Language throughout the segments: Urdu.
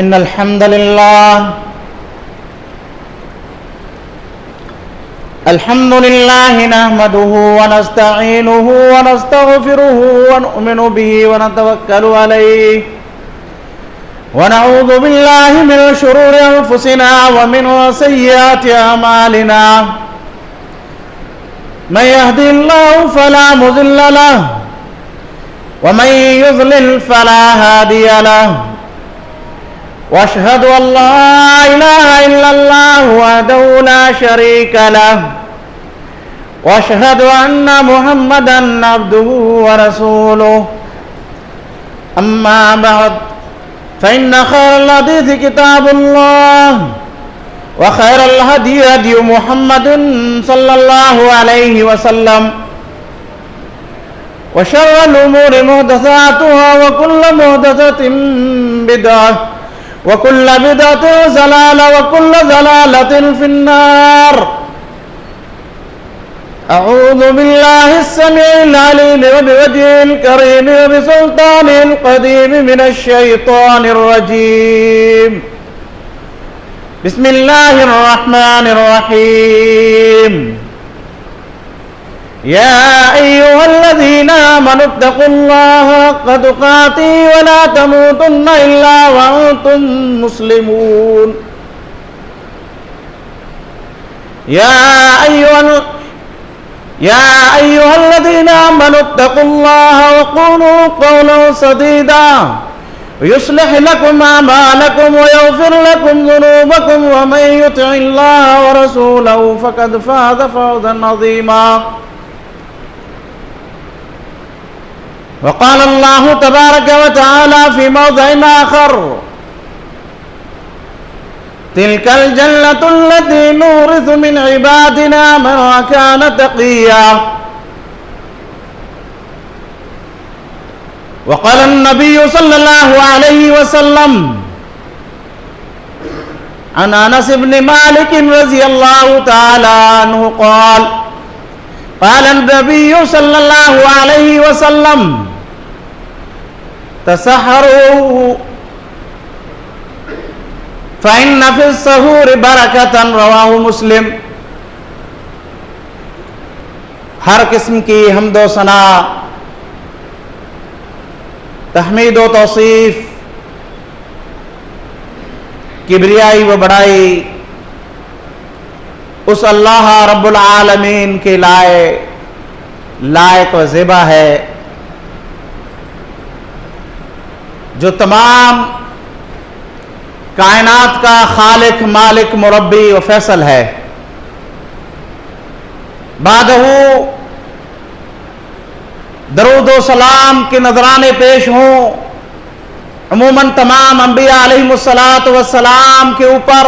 إن الحمد لله نحمده ونستعينه ونستغفره ونؤمن به ونتوكل عليه ونعوذ بالله من شرور أنفسنا ومن سيئات أعمالنا من يهدي الله فلا مضل له ومن يضلل فلا هادي له واشهد ان لا اله الا الله وحده لا شريك له واشهد ان محمدا عبده ورسوله اما بعد فان خير الحديث كتاب الله وخير الهدي هدي محمد صلى الله عليه وسلم وشر الامور محدثاتها وكل محدثة بدعة وكل بدعة ضلالة وكل ضلالة في النار. أعوذ بالله السميع العليم وبوجهه الكريم وبسلطانه القديم من الشيطان الرجيم. بسم الله الرحمن الرحيم. يا أيها الذين آمنوا اتقوا الله حق تقاته ولا تموتن إلا وأنتم مسلمون. يا أيها الذين آمنوا اتقوا الله وقولوا قولا سديدا ويصلح لكم أعمالكم ويغفر لكم ذنوبكم ومن يطع الله ورسوله فقد فاز فوزا عظيما. وقال الله تبارك وتعالى في موضع آخر: تلك الجنة التي نورث من عبادنا من كان تقيا. وقال النبي صلى الله عليه وسلم عن أنس بن مالك رضي الله تعالى عنه قال: قال النبي صلى الله عليه وسلم: تسحروا فإن في السحور برکۃ. رواہ مسلم. ہر قسم کی حمد و ثنا، تحمید و توصیف، کبریائی و بڑائی اس اللہ رب العالمین کے لائق و زیبا ہے جو تمام کائنات کا خالق، مالک، مربی و فیصل ہے. بعدہ درود و سلام کے نذرانے پیش ہوں عموماً تمام انبیاء علیہم الصلاۃ والسلام کے اوپر،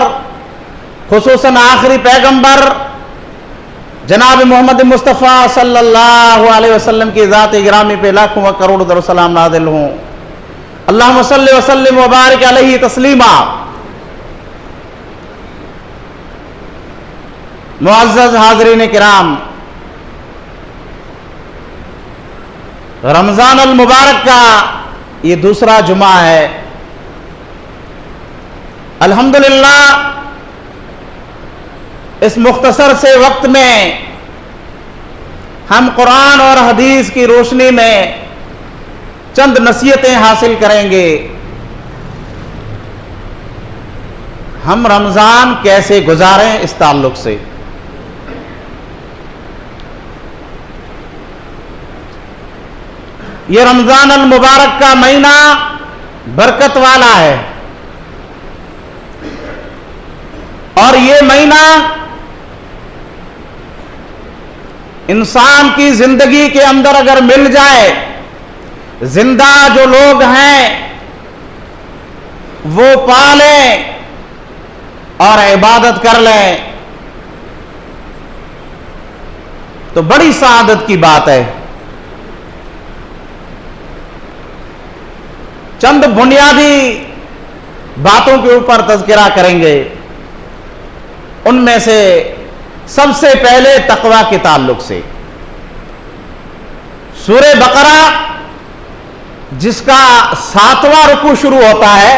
خصوصاً آخری پیغمبر جناب محمد مصطفیٰ صلی اللہ علیہ وسلم کی ذات گرامی پہ لاکھوں و کروڑ درود و سلام نازل ہوں. اللہم صلی وسلم وبارک علیہ تسلیما. معزز حاضرین کرام، رمضان المبارک کا یہ دوسرا جمعہ ہے. الحمدللہ اس مختصر سے وقت میں ہم قرآن اور حدیث کی روشنی میں چند نصیحتیں حاصل کریں گے. ہم رمضان کیسے گزاریں اس تعلق سے. یہ رمضان المبارک کا مہینہ برکت والا ہے اور یہ مہینہ انسان کی زندگی کے اندر اگر مل جائے، زندہ جو لوگ ہیں وہ پالیں اور عبادت کر لیں تو بڑی سعادت کی بات ہے. چند بنیادی باتوں کے اوپر تذکرہ کریں گے. ان میں سے سب سے پہلے تقوی کے تعلق سے سورہ بقرہ جس کا 7واں رکوع شروع ہوتا ہے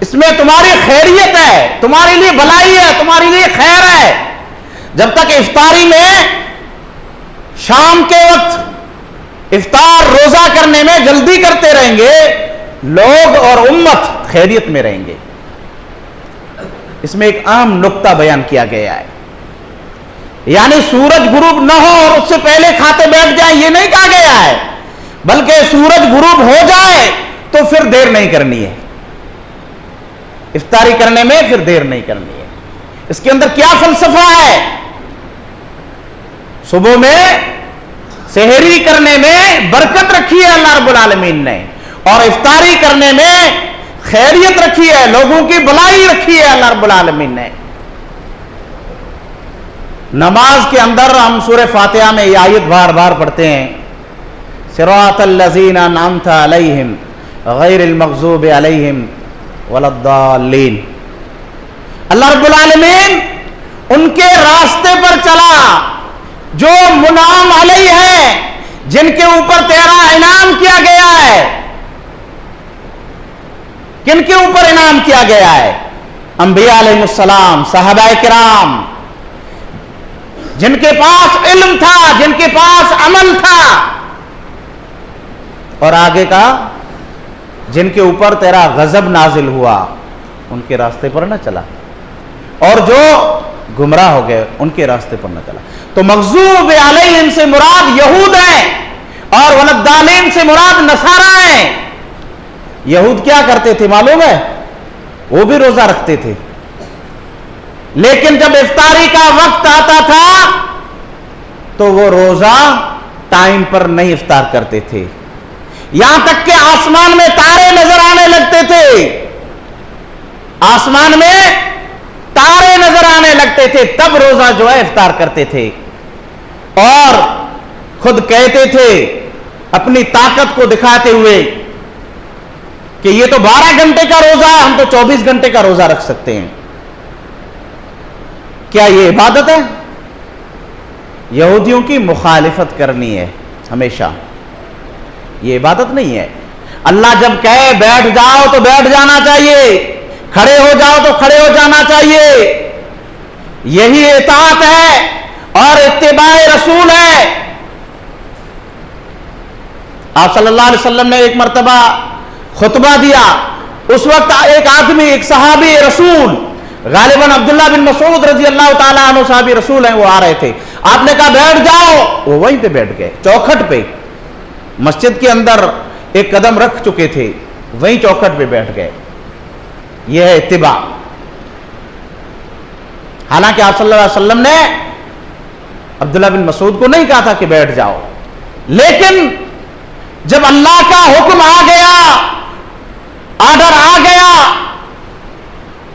اس میں تمہاری خیریت ہے، تمہارے لیے بھلائی ہے، تمہارے لیے خیر ہے۔ جب تک افطاری میں شام کے وقت افطار روزہ کرنے میں جلدی کرتے رہیں گے، لوگ اور امت خیریت میں رہیں گے۔ اس میں ایک عام نقطہ بیان کیا گیا ہے، یعنی سورج غروب نہ ہو اور اس سے پہلے کھاتے بیٹھ جائیں، یہ نہیں کہا گیا ہے، بلکہ سورج غروب ہو جائے تو پھر دیر نہیں کرنی ہے، افطاری کرنے میں پھر دیر نہیں کرنی ہے۔ اس کے اندر کیا فلسفہ ہے؟ صبح میں سحری کرنے میں برکت رکھی ہے اللہ رب العالمین نے، اور افطاری کرنے میں خیریت رکھی ہے، لوگوں کی بھلائی رکھی ہے اللہ رب العالمین نے۔ نماز کے اندر ہم سورہ فاتحہ میں یہ آیت بار بار پڑھتے ہیں، صراط الذین انعمت علیہم غیر المغضوب علیہم ولا الضالین۔ اللہ رب العالمین ان کے راستے پر چلا جو منعم علیہ ہے، جن کے اوپر تیرا انعام کیا گیا ہے۔ کن کے اوپر انعام کیا گیا ہے؟ انبیاء علیہ السلام، صحابہ کرام، جن کے پاس علم تھا، جن کے پاس عمل تھا، اور آگے کا جن کے اوپر تیرا غضب نازل ہوا ان کے راستے پر نہ چلا، اور جو گمراہ ہو گئے ان کے راستے پر نہ چلا۔ تو مغضوب علیہم سے مراد یہود ہیں، اور ولدالین سے مراد نصارہ ہیں۔ یہود کیا کرتے تھے معلوم ہے؟ وہ بھی روزہ رکھتے تھے، لیکن جب افطاری کا وقت آتا تھا تو وہ روزہ ٹائم پر نہیں افطار کرتے تھے، یہاں تک کہ آسمان میں تارے نظر آنے لگتے تھے، آسمان میں تارے نظر آنے لگتے تھے، تب روزہ جو ہے افطار کرتے تھے، اور خود کہتے تھے اپنی طاقت کو دکھاتے ہوئے کہ یہ تو 12 گھنٹے کا روزہ ہے، ہم تو 24 گھنٹے کا روزہ رکھ سکتے ہیں۔ کیا یہ عبادت ہے؟ یہودیوں کی مخالفت کرنی ہے ہمیشہ، یہ عبادت نہیں ہے۔ اللہ جب کہے بیٹھ جاؤ تو بیٹھ جانا چاہیے، کھڑے ہو جاؤ تو کھڑے ہو جانا چاہیے، یہی اطاعت ہے اور اتباع رسول ہے۔ آپ صلی اللہ علیہ وسلم نے ایک مرتبہ خطبہ دیا، اس وقت ایک آدمی، ایک صحابی رسول، غالباً عبداللہ بن مسعود رضی اللہ تعالیٰ عنہ صحابی رسول ہیں، وہ آ رہے تھے، آپ نے کہا بیٹھ جاؤ، وہ وہیں پہ بیٹھ گئے، چوکھٹ پہ، مسجد کے اندر ایک قدم رکھ چکے تھے، وہیں چوکھٹ پہ بیٹھ گئے۔ یہ ہے اتباع۔ حالانکہ آپ صلی اللہ علیہ وسلم نے عبداللہ بن مسعود کو نہیں کہا تھا کہ بیٹھ جاؤ، لیکن جب اللہ کا حکم آ گیا، آرڈر آ گیا،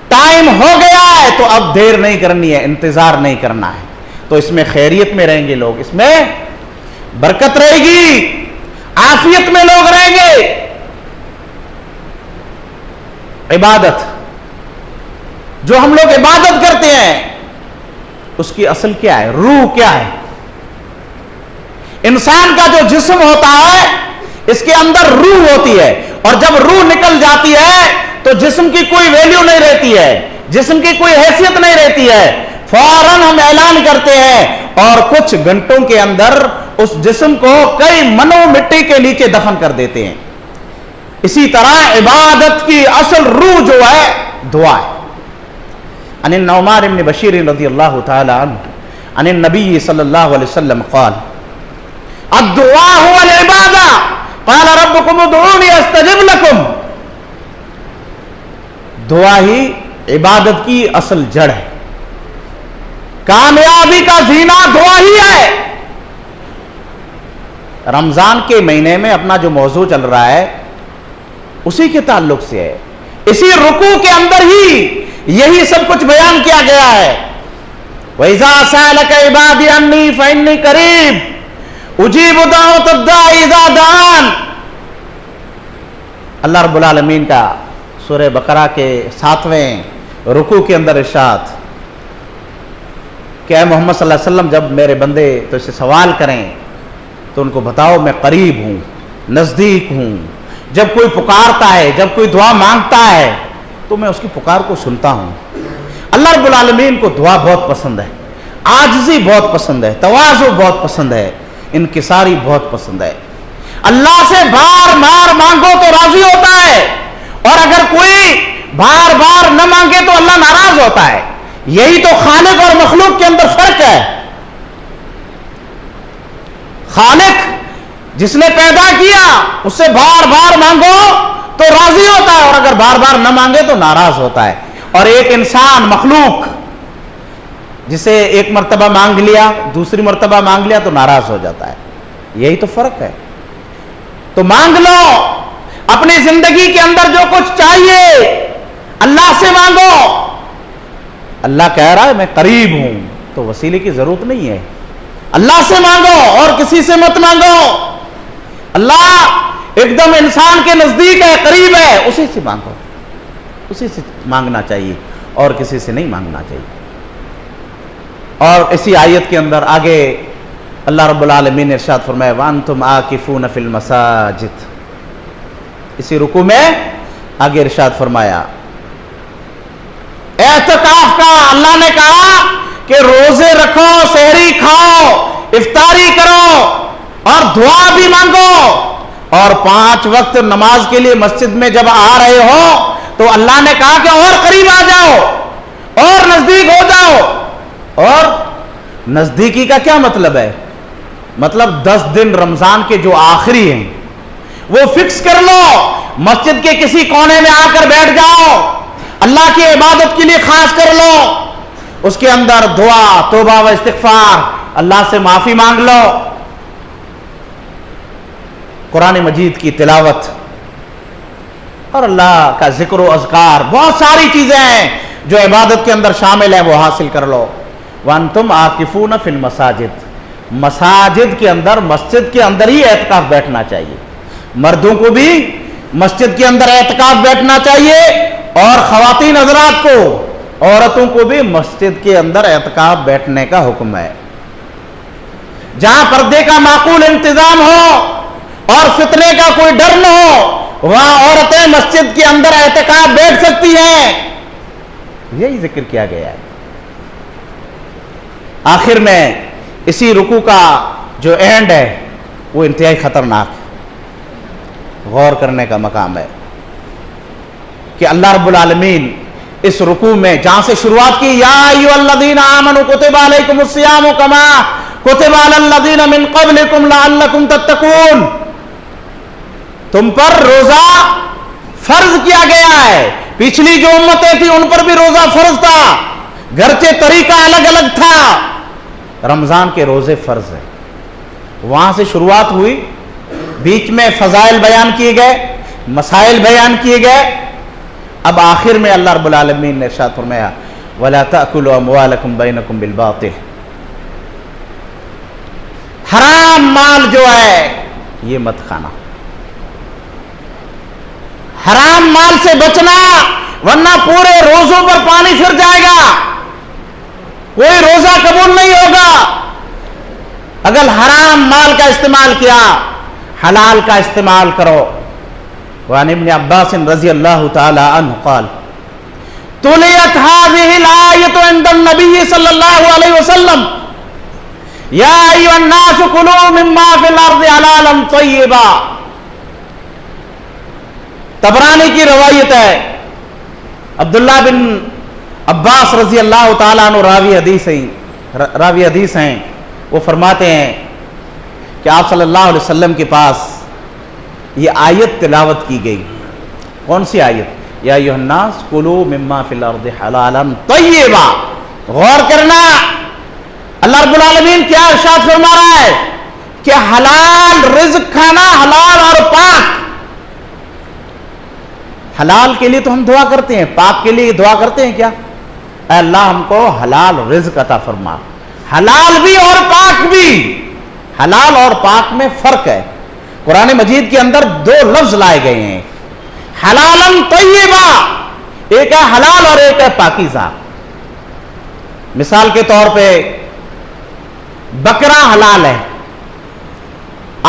ٹائم ہو گیا ہے، تو اب دیر نہیں کرنی ہے، انتظار نہیں کرنا ہے۔ تو اس میں خیریت میں رہیں گے لوگ، اس میں برکت رہے گی، عافیت میں لوگ رہیں گے۔ عبادت، جو ہم لوگ عبادت کرتے ہیں اس کی اصل کیا ہے؟ روح کیا ہے؟ انسان کا جو جسم ہوتا ہے اس کے اندر روح ہوتی ہے، اور جب روح نکل جاتی ہے تو جسم کی کوئی ویلیو نہیں رہتی ہے، جسم کی کوئی حیثیت نہیں رہتی ہے، فوراً ہم اعلان کرتے ہیں اور کچھ گھنٹوں کے اندر اس جسم کو کئی منوں مٹی کے نیچے دفن کر دیتے ہیں۔ اسی طرح عبادت کی اصل روح جو ہے دعا ہے۔ عن النعمان بن بشیر رضی اللہ تعالی عنہ عن النبی صلی اللہ علیہ وسلم قال الدعاء هو العبادہ قال ربکم ادعونی استجب لکم۔ دعا ہی عبادت کی اصل جڑ ہے، کامیابی کا زینہ دعا ہی ہے۔ رمضان کے مہینے میں اپنا جو موضوع چل رہا ہے اسی کے تعلق سے ہے، اسی رکوع کے اندر ہی یہی سب کچھ بیان کیا گیا ہے۔ وَإِذَا سَأَلَكَ عِبَادِي عَنِّي فَإِنِّي قَرِيبٌ أُجِيبُ دَعْوَةَ الدَّاعِ إِذَا دَعَانِ۔ اللہ رب العالمین کا سورہ بقرہ کے 7ویں رکوع کے اندر ارشاد کہ اے محمد صلی اللہ علیہ وسلم، جب میرے بندے تو اس سے سوال کریں تو ان کو بتاؤ میں قریب ہوں، نزدیک ہوں۔ جب کوئی پکارتا ہے، جب کوئی دعا مانگتا ہے تو میں اس کی پکار کو سنتا ہوں۔ اللہ رب العالمین کو دعا بہت پسند ہے، عاجزی بہت پسند ہے، تواضع بہت پسند ہے، انکساری بہت پسند ہے۔ اللہ سے بار بار مانگو تو راضی ہوتا ہے، اور اگر کوئی بار بار نہ مانگے تو اللہ ناراض ہوتا ہے۔ یہی تو خالق اور مخلوق کے اندر فرق ہے۔ خالق جس نے پیدا کیا اس سے بار بار مانگو تو راضی ہوتا ہے، اور اگر بار بار نہ مانگے تو ناراض ہوتا ہے۔ اور ایک انسان مخلوق جسے ایک مرتبہ مانگ لیا، دوسری مرتبہ مانگ لیا تو ناراض ہو جاتا ہے۔ یہی تو فرق ہے۔ تو مانگ لو، اپنی زندگی کے اندر جو کچھ چاہیے اللہ سے مانگو۔ اللہ کہہ رہا ہے میں قریب ہوں، تو وسیلے کی ضرورت نہیں ہے۔ اللہ سے مانگو اور کسی سے مت مانگو۔ اللہ ایک دم انسان کے نزدیک ہے، قریب ہے، اسی سے مانگو، اسی سے مانگنا چاہیے اور کسی سے نہیں مانگنا چاہیے۔ اور اسی آیت کے اندر آگے اللہ رب العالمین نے ارشاد فرمایا وَأَنْتُمْ عَاكِفُونَ فِي الْمَسَاجِدِ، اسی رکوع میں آگے ارشاد فرمایا اعتکاف کا۔ اللہ نے کہا کہ روزے رکھو، سحری کھاؤ، افطاری کرو اور دعا بھی مانگو، اور 5 وقت نماز کے لیے مسجد میں جب آ رہے ہو تو اللہ نے کہا کہ اور قریب آ جاؤ اور نزدیک ہو جاؤ۔ اور نزدیکی کا کیا مطلب ہے؟ مطلب 10 دن رمضان کے جو آخری ہیں وہ فکس کر لو، مسجد کے کسی کونے میں آ کر بیٹھ جاؤ، اللہ کی عبادت کے لیے خاص کر لو، اس کے اندر دعا، توبہ و استغفار، اللہ سے معافی مانگ لو، قرآن مجید کی تلاوت اور اللہ کا ذکر و اذکار، بہت ساری چیزیں ہیں جو عبادت کے اندر شامل ہیں، وہ حاصل کر لو۔ وَأَنْتُمْ عَاكِفُونَ فِي الْمَسَاجِدِ، مساجد کے اندر، مسجد کے اندر ہی اعتکاف بیٹھنا چاہیے۔ مردوں کو بھی مسجد کے اندر اعتکاف بیٹھنا چاہیے، اور خواتین حضرات کو، عورتوں کو بھی مسجد کے اندر اعتکاف بیٹھنے کا حکم ہے۔ جہاں پردے کا معقول انتظام ہو اور فتنے کا کوئی ڈر نہ ہو، وہاں عورتیں مسجد کے اندر اعتکاف بیٹھ سکتی ہیں۔ یہی ذکر کیا گیا ہے۔ آخر میں اسی رکوع کا جو اینڈ ہے وہ انتہائی خطرناک ہے، غور کرنے کا مقام ہے کہ اللہ رب العالمین اس رکوع میں جہاں سے شروعات کی یا ایھا الذین آمنوا کتب علیکم الصیام کما کتب علی الذین من قبلکم لعلکم تتقون، تم پر روزہ فرض کیا گیا ہے۔ پچھلی جو امتیں تھیں ان پر بھی روزہ فرض تھا، گرچہ طریقہ الگ الگ تھا، رمضان کے روزے فرض ہیں۔ وہاں سے شروعات ہوئی، بیچ میں فضائل بیان کیے گئے، مسائل بیان کیے گئے، اب آخر میں اللہ رب العالمین نے ارشاد فرمایا وَلَا تَأْكُلُوا أَمْوَالَكُمْ بَيْنَكُمْ بِالْبَاطِلِ، حرام مال جو ہے یہ مت کھانا، حرام مال سے بچنا، ورنہ پورے روزوں پر پانی پھر جائے گا، کوئی روزہ قبول نہیں ہوگا۔ اگر حرام مال کا استعمال کیا، حلال کا استعمال کرو۔ وعن ابن عباس رضی اللہ تعالی عنہ قال تلیت هذه الآیة عند النبی صلی اللہ علیہ وسلم یا ایھا الناس کلوا مما فی الارض حلالا طیبا۔ طبرانی کی روایت ہے، عبداللہ بن عباس رضی اللہ تعالیٰ عنہ راوی حدیث ہیں، وہ فرماتے ہیں کہ آپ صلی اللہ علیہ وسلم کے پاس یہ آیت تلاوت کی گئی۔ کون سی آیت؟ یا ایھا الناس کلوا مما فی الارض حلالا طیبا۔ غور کرنا، اللہ رب العالمین کیا ارشاد فرما رہا ہے کہ حلال رزق کھانا، حلال اور پاک۔ حلال کے لیے تو ہم دعا کرتے ہیں، پاک کے لیے دعا کرتے ہیں کیا؟ اے اللہ ہم کو حلال رزق عطا فرما۔ حلال بھی اور پاک بھی، حلال اور پاک میں فرق ہے۔ قرآن مجید کے اندر 2 لفظ لائے گئے ہیں، حلالا طیبا، ایک ہے حلال اور ایک ہے پاکیزہ۔ مثال کے طور پہ بکرا حلال ہے،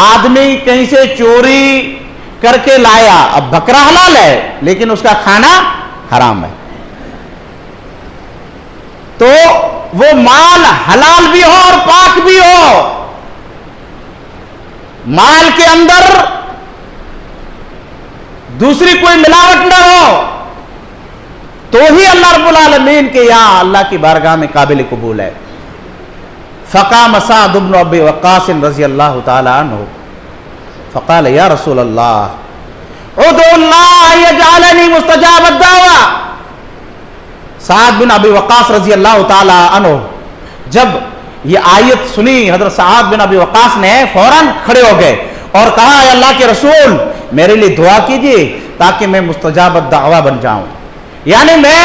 آدمی کہیں سے چوری کر کے لایا، اب بکرا حلال ہے لیکن اس کا کھانا حرام ہے. تو وہ مال حلال بھی ہو اور پاک بھی ہو، مال کے اندر دوسری کوئی ملاوٹ نہ ہو، تو ہی اللہ رب العالمین کے یہاں اللہ کی بارگاہ میں قابل قبول ہے. فقام سعد بن ابی وقاص رضی اللہ تعالی عنہ فقال یا رسول اللہ ادعو اللہ یجعلنی مستجاب الدعوہ. سعد بن ابی وقاص رضی اللہ تعالی عنہ جب یہ آیت سنی، حضرت سعد بن ابی وقاص نے فوراً کھڑے ہو گئے اور کہا اے اللہ کے رسول میرے لیے دعا کیجیے تاکہ میں مستجاب الدعوہ بن جاؤں، یعنی میں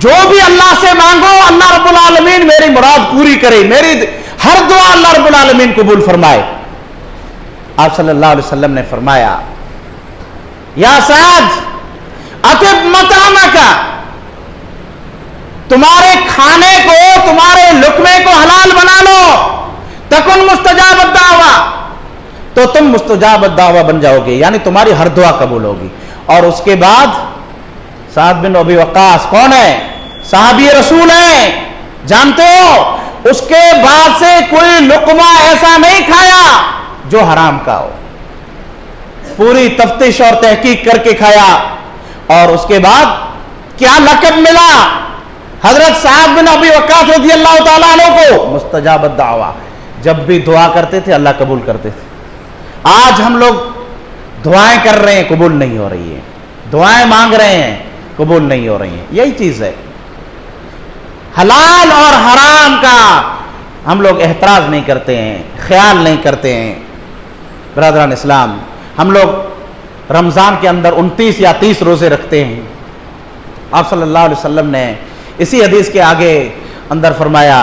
جو بھی اللہ سے مانگو اللہ رب العالمین میری مراد پوری کرے، میری ہر دعا اللہ رب العالمین قبول فرمائے. آپ صلی اللہ علیہ وسلم نے فرمایا یا سعد اطب مطعمک، تمہارے کھانے کو تمہارے لقمے کو حلال بنا لو، تکن مستجاب الدعوہ، تو تم مستجاب الدعوہ بن جاؤ گے، یعنی تمہاری ہر دعا قبول ہوگی. اور اس کے بعد سعد بن ابی وقاص کون ہے؟ صحابی رسول ہیں، جانتے ہو اس کے بعد سے کوئی لقمہ ایسا نہیں کھایا جو حرام کا ہو، پوری تفتیش اور تحقیق کر کے کھایا. اور اس کے بعد کیا لقب ملا حضرت سعد بن ابی وقاص رضی اللہ تعالیٰ عنہ کو؟ مستجاب الدعوہ. جب بھی دعا کرتے تھے اللہ قبول کرتے تھے. آج ہم لوگ دعائیں کر رہے ہیں قبول نہیں ہو رہی ہیں، دعائیں مانگ رہے ہیں قبول نہیں ہو رہی ہیں. یہی چیز ہے، حلال اور حرام کا ہم لوگ احتراز نہیں کرتے ہیں، خیال نہیں کرتے ہیں. برادران اسلام، ہم لوگ رمضان کے اندر 29 یا 30 روزے رکھتے ہیں. آپ صلی اللہ علیہ وسلم نے اسی حدیث کے آگے اندر فرمایا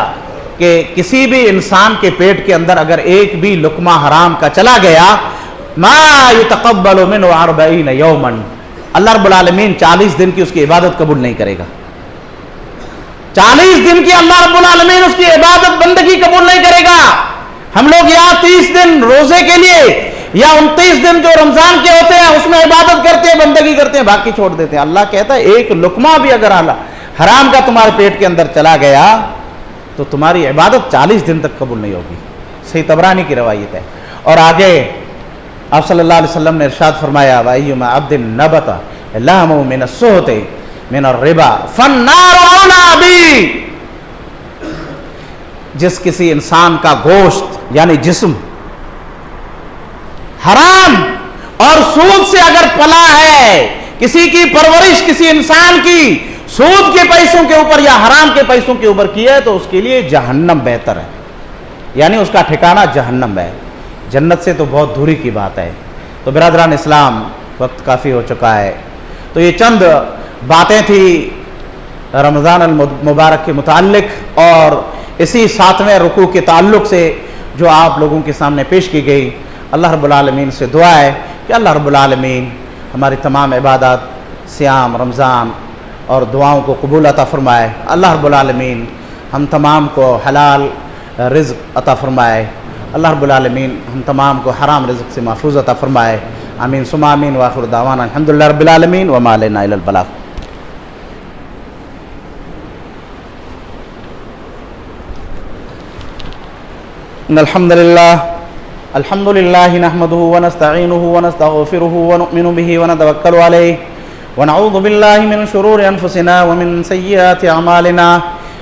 کہ کسی بھی انسان کے پیٹ کے اندر اگر ایک بھی لقمہ حرام کا چلا گیا ما یتقبل منہ 40 یوما، اللہ رب العالمین 40 دن کی اس کی عبادت قبول نہیں کرے گا. 40 دن کی اللہ رب العالمین اس کی عبادت بندگی قبول نہیں کرے گا. ہم لوگ یا 30 دن روزے کے لیے یا 29 دن جو رمضان کے ہوتے ہیں اس میں عبادت کرتے ہیں، بندگی کرتے ہیں، باقی چھوڑ دیتے ہیں. اللہ کہتا ہے ایک لقمہ بھی اگر حرام کا تمہارے پیٹ کے اندر چلا گیا تو تمہاری عبادت 40 دن تک قبول نہیں ہوگی. صحیح طبرانی کی روایت ہے. اور آگے آپ صلی اللہ علیہ وسلم نے ارشاد فرمایا وَأَيُّمَا عَبْدٍ نَبَتَ لَحْمُهُ مِنَ السُّحْتِ مِنَ الرِّبَا فَالنَّارُ أَوْلَىٰ بِهِ. جس کسی انسان کا گوشت یعنی جسم حرام اور سود سے اگر پلا ہے، کسی کی پرورش کسی انسان کی سود کے پیسوں کے اوپر یا حرام کے پیسوں کے اوپر کی ہے تو اس کے لیے جہنم بہتر ہے، یعنی اس کا ٹھکانہ جہنم ہے، جنت سے تو بہت دوری کی بات ہے. تو برادران اسلام وقت کافی ہو چکا ہے، تو یہ چند باتیں تھی رمضان المبارک کے متعلق اور اسی 7ویں رکوع کے تعلق سے جو آپ لوگوں کے سامنے پیش کی گئی. اللہ رب العالمین سے دعا ہے کہ اللہ رب العالمین ہماری تمام عبادات، صیام، رمضان اور دعاؤں کو قبول عطا فرمائے. اللہ رب العالمین ہم تمام کو حلال رزق عطا فرمائے. اللہ رب العالمین ہم تمام کو حرام رزق سے محفوظ عطا فرمائے. آمین ثم آمین. وآخر دعوانا الحمدللہ رب العالمین وما علینا الا البلاغ. ان الحمد للہ نحمده ونستعینه ونستغفره ونؤمن به ونتوکل علیہ ونعوذ باللہ من شرور انفسنا ومن سیئات اعمالنا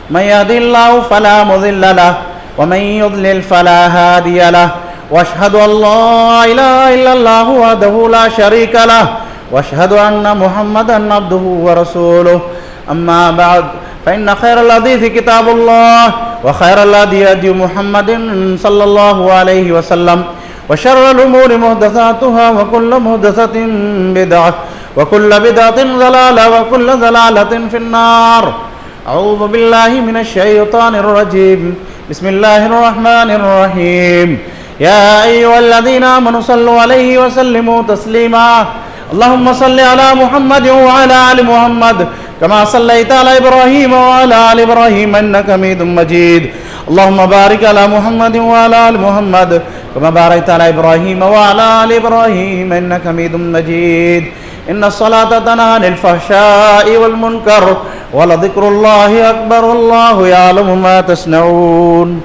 من يهده الله فلا مضل له ومن يضلل فلا هادي له واشهد ان لا اله الا الله وحده لا شريك له واشهد ان محمدا عبده ورسوله. اما بعد فان خير الحديث كتاب الله وخير الهدي هدي محمد صلى الله عليه وسلم وشر الامور محدثاتها وكل محدثة بدعة وكل بدعة ضلالة وكل ضلالة في النار. اعوذ بالله من الشيطان الرجيم. بسم الله الرحمن الرحيم. يا ايها الذين آمنوا صلوا عليه وسلموا تسليما. اللهم صل على محمد وعلى ال محمد كما صليت على ابراهيم وعلى ال ابراهيم انك حميد مجيد. اللهم بارك على محمد وعلى ال محمد كما باركت على ابراهيم وعلى ال ابراهيم انك حميد مجيد. ان الصلاة تنہی عن الفحشاء والمنکر ولذکر اللہ اکبر واللہ یعلم ما تصنعون.